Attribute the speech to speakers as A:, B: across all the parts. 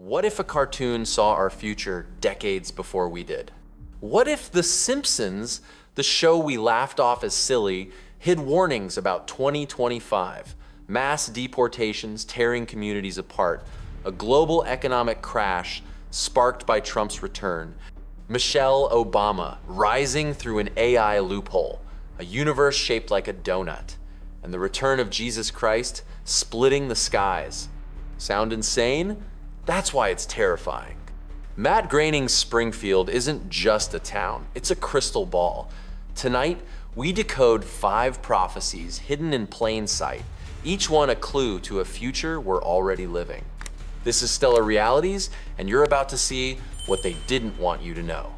A: What if a cartoon saw our future decades before we did? What if The Simpsons, the show we laughed off as silly, hid warnings about 2025, mass deportations tearing communities apart, a global economic crash sparked by Trump's return, Michelle Obama rising through an AI loophole, a universe shaped like a donut, and the return of Jesus Christ splitting the skies? Sound insane? That's why it's terrifying. Matt Groening's Springfield isn't just a town, it's a crystal ball. Tonight, we decode 5 prophecies hidden in plain sight, each one a clue to a future we're already living. This is Stellar Realities, and you're about to see what they didn't want you to know.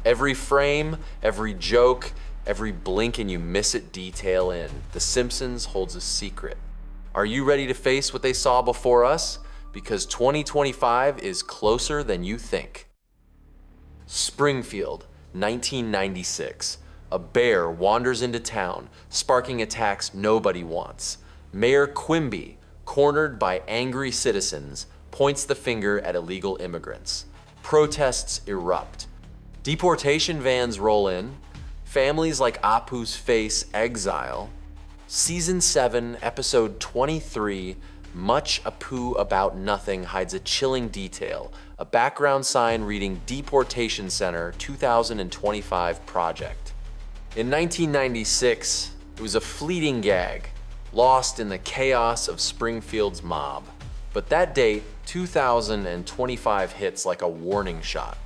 A: Every frame, every joke, every blink and you miss it detail in The Simpsons holds a secret. Are you ready to face what they saw before us? Because 2025 is closer than you think. Springfield, 1996. A bear wanders into town, sparking attacks nobody wants. Mayor Quimby, cornered by angry citizens, points the finger at illegal immigrants. Protests erupt. Deportation vans roll in. Families like Apu's face exile. Season 7, episode 23, Much Apu About Nothing hides a chilling detail, a background sign reading Deportation Center 2025 project. In 1996, it was a fleeting gag, lost in the chaos of Springfield's mob. But that date, 2025, hits like a warning shot.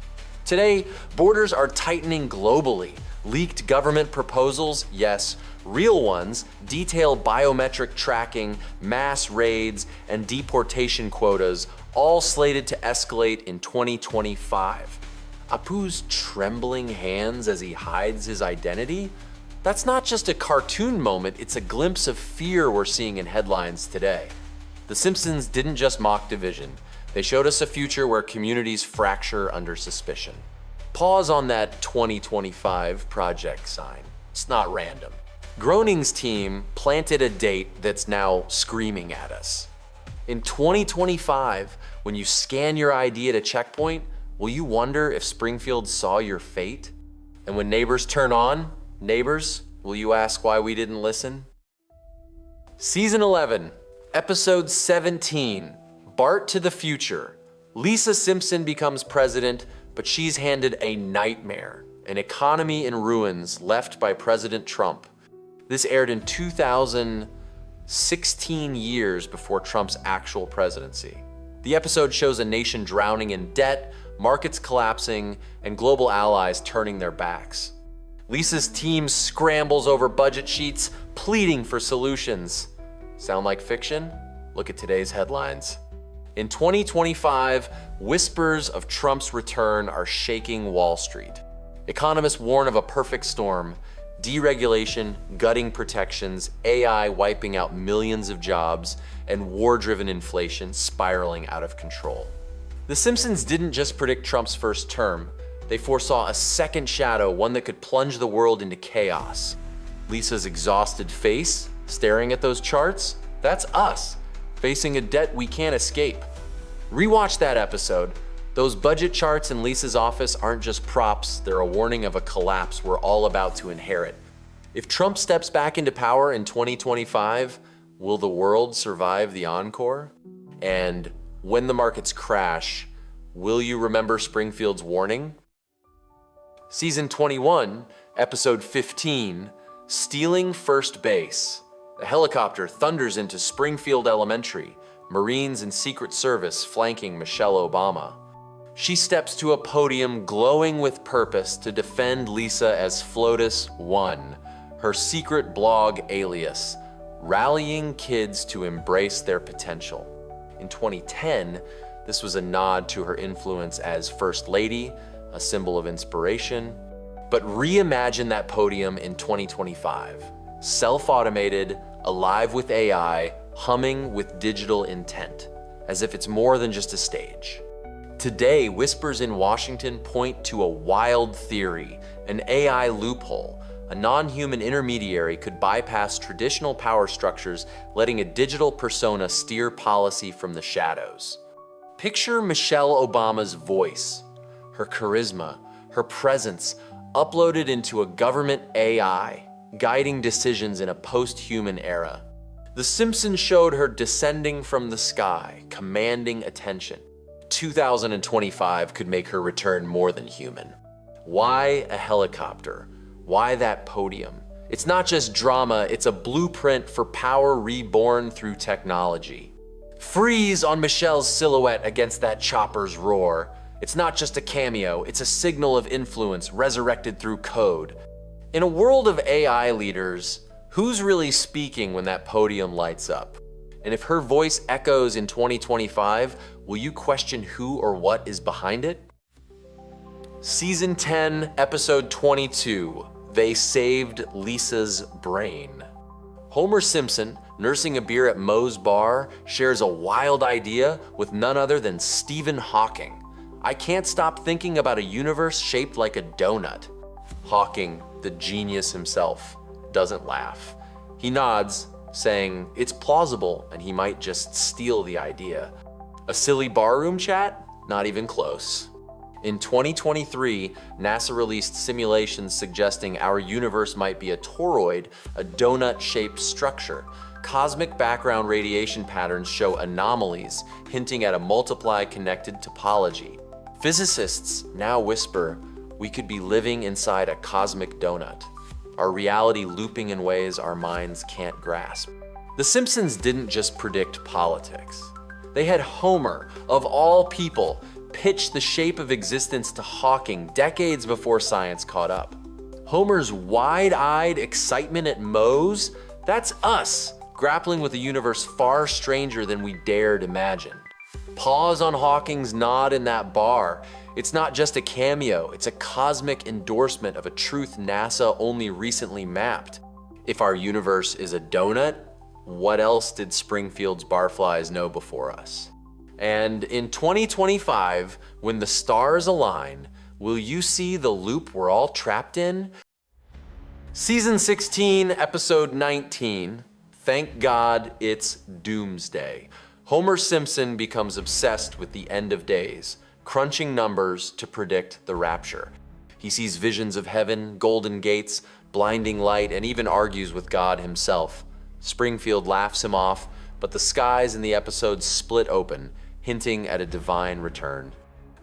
A: Today, borders are tightening globally. Leaked government proposals, yes, real ones, detail biometric tracking, mass raids, and deportation quotas, all slated to escalate in 2025. Apu's trembling hands as he hides his identity? That's not just a cartoon moment, it's a glimpse of fear we're seeing in headlines today. The Simpsons didn't just mock division, they showed us a future where communities fracture under suspicion. Pause on that 2025 project sign. It's not random. Groening's team planted a date that's now screaming at us. In 2025, when you scan your ID at a checkpoint, will you wonder if Springfield saw your fate? And when neighbors turn on, neighbors, will you ask why we didn't listen? Season 11, episode 17, Bart to the Future. Lisa Simpson becomes president, but she's handed a nightmare, an economy in ruins left by President Trump. This aired in 2016, years before Trump's actual presidency. The episode shows a nation drowning in debt, markets collapsing, and global allies turning their backs. Lisa's team scrambles over budget sheets, pleading for solutions. Sound like fiction? Look at today's headlines. In 2025, whispers of Trump's return are shaking Wall Street. Economists warn of a perfect storm: deregulation, gutting protections, AI wiping out millions of jobs, and war-driven inflation spiraling out of control. The Simpsons didn't just predict Trump's first term, they foresaw a second shadow, one that could plunge the world into chaos. Lisa's exhausted face, staring at those charts, that's us, facing a debt we can't escape. Rewatch that episode. Those budget charts in Lisa's office aren't just props, they're a warning of a collapse we're all about to inherit. If Trump steps back into power in 2025, will the world survive the encore? And when the markets crash, will you remember Springfield's warning? Season 21, episode 15, Stealing First Base. The helicopter thunders into Springfield Elementary, Marines and Secret Service flanking Michelle Obama. She steps to a podium glowing with purpose to defend Lisa as Flotus 1, her secret blog alias, rallying kids to embrace their potential. In 2010, this was a nod to her influence as First Lady, a symbol of inspiration. But reimagine that podium in 2025. Self-automated, alive with AI, humming with digital intent, as if it's more than just a stage. Today, whispers in Washington point to a wild theory, an AI loophole. A non-human intermediary could bypass traditional power structures, letting a digital persona steer policy from the shadows. Picture Michelle Obama's voice, her charisma, her presence uploaded into a government AI, guiding decisions in a post-human era. The Simpsons showed her descending from the sky, commanding attention. 2025 could make her return more than human. Why a helicopter? Why that podium? It's not just drama, it's a blueprint for power reborn through technology. Freeze on Michelle's silhouette against that chopper's roar. It's not just a cameo, it's a signal of influence resurrected through code. In a world of AI leaders, who's really speaking when that podium lights up? And if her voice echoes in 2025, will you question who or what is behind it? Season 10, episode 22, They Saved Lisa's Brain. Homer Simpson, nursing a beer at Moe's bar, shares a wild idea with none other than Stephen Hawking. I can't stop thinking about a universe shaped like a donut. Hawking, the genius himself, doesn't laugh. He nods, saying it's plausible and he might just steal the idea. A silly barroom chat? Not even close. In 2023, NASA released simulations suggesting our universe might be a toroid, a donut-shaped structure. Cosmic background radiation patterns show anomalies, hinting at a multiply-connected topology. Physicists now whisper, we could be living inside a cosmic donut, our reality looping in ways our minds can't grasp. The Simpsons didn't just predict politics. They had Homer, of all people, pitch the shape of existence to Hawking decades before science caught up. Homer's wide-eyed excitement at Moe's, that's us, grappling with a universe far stranger than we dared imagine. Pause on Hawking's nod in that bar. It's not just a cameo, it's a cosmic endorsement of a truth NASA only recently mapped. If our universe is a donut, what else did Springfield's barflies know before us? And in 2025, when the stars align, will you see the loop we're all trapped in? Season 16, episode 19, Thank God It's Doomsday. Homer Simpson becomes obsessed with the end of days, crunching numbers to predict the rapture. He sees visions of heaven, golden gates, blinding light, and even argues with God himself. Springfield laughs him off, but the skies in the episode split open, hinting at a divine return.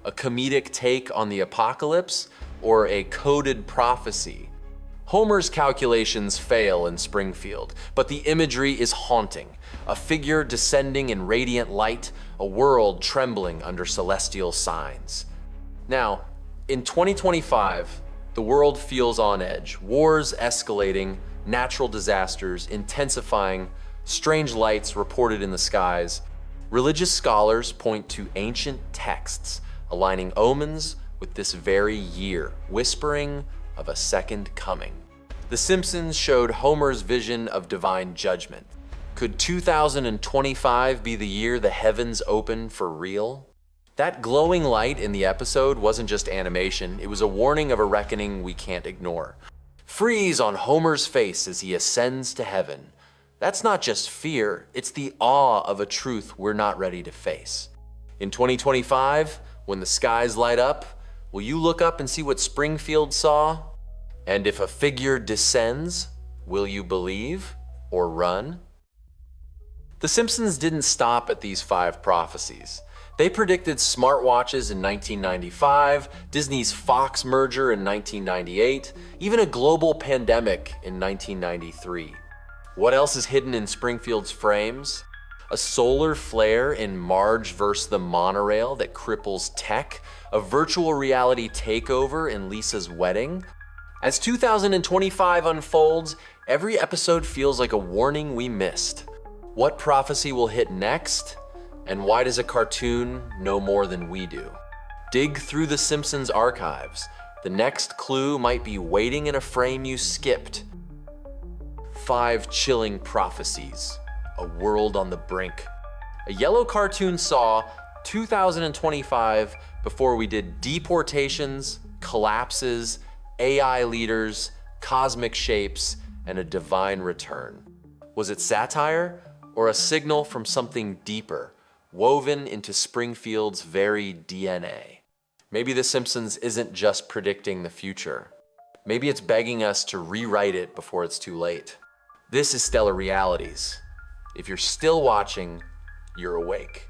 A: A comedic take on the apocalypse, or a coded prophecy? Homer's calculations fail in Springfield, but the imagery is haunting. A figure descending in radiant light, a world trembling under celestial signs. Now, in 2025, the world feels on edge. Wars escalating, natural disasters intensifying, strange lights reported in the skies. Religious scholars point to ancient texts aligning omens with this very year, whispering of a second coming. The Simpsons showed Homer's vision of divine judgment. Could 2025 be the year the heavens open for real? That glowing light in the episode wasn't just animation, it was a warning of a reckoning we can't ignore. Freeze on Homer's face as he ascends to heaven. That's not just fear, it's the awe of a truth we're not ready to face. In 2025, when the skies light up, will you look up and see what Springfield saw? And if a figure descends, will you believe or run? The Simpsons didn't stop at these 5 prophecies. They predicted smartwatches in 1995, Disney's Fox merger in 1998, even a global pandemic in 1993. What else is hidden in Springfield's frames? A solar flare in Marge vs. the Monorail that cripples tech? A virtual reality takeover in Lisa's wedding? As 2025 unfolds, every episode feels like a warning we missed. What prophecy will hit next? And why does a cartoon know more than we do? Dig through the Simpsons archives. The next clue might be waiting in a frame you skipped. 5 chilling prophecies. A world on the brink. A yellow cartoon saw 2025 before we did deportations, collapses, AI leaders, cosmic shapes, and a divine return. Was it satire or a signal from something deeper? woven into Springfield's very DNA. Maybe The Simpsons isn't just predicting the future. Maybe it's begging us to rewrite it before it's too late. This is Stellar Realities. If you're still watching, you're awake.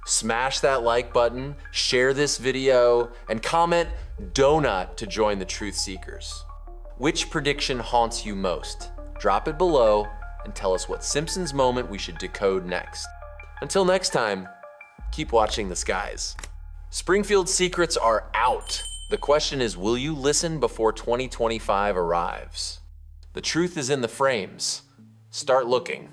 A: Smash that like button, share this video, and comment donut to join the truth seekers. Which prediction haunts you most? Drop it below and tell us what Simpsons moment we should decode next. Until next time, keep watching the skies. Springfield's secrets are out. The question is, will you listen before 2025 arrives? The truth is in the frames. Start looking.